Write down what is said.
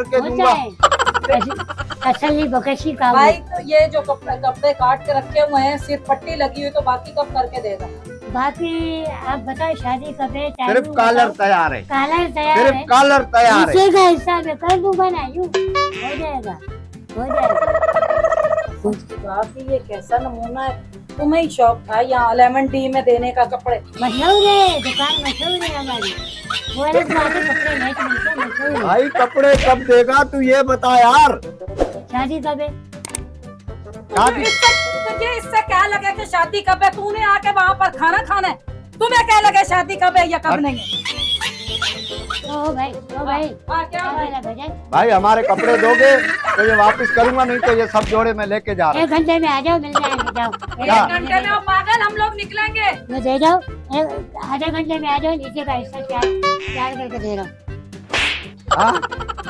करके दूंगा। तसल्ली बकशी का भाई तो ये जो कपड़े काट के रखे हुए हैं, सिर्फ पट्टी लगी हुई, तो बाकी कब करके देगा? बाकी आप बताओ शादी कब है? सिर्फ कॉलर तैयार है, कॉलर तैयार सिर्फ है, कॉलर तैयार है। नीचे का हिस्सा में कर दूंगा ना, यूं हो जाएगा, हो जाएगा। बाकी ये कैसा नमूना है, तुम्हें ही शौक था यहाँ लेमन टी में देने का कपड़े। मशहूर है दुकान, मशहूर है हमारी, वो अलग बात है, कपड़े नहीं मिलते, मशहूर है। भाई कपड़े कब देगा तू ये बता यार। शादी कब है? शादी इससे क्या लगे कि शादी कब है? तूने आके वहाँ पर खाना खाना है, तुम्हें क्या लगे शादी कब है या कब नहीं है? ओ भाई, ओ भाई, क्या वाला भजन? भाई हमारे कपड़े दोगे तो ये वापस करूंगा, नहीं तो ये सब जोड़े मैं लेके जा रहा 1 घंटे में आ जाओ, मिल जाएंगे, जाओ। क्या? 1 घंटे में पागल हम लोग निकलेंगे। ये दे जाओ, आधे घंटे में आ जाओ, नीचे का हिस्सा तैयार करके दे रहा हूँ। हूँ।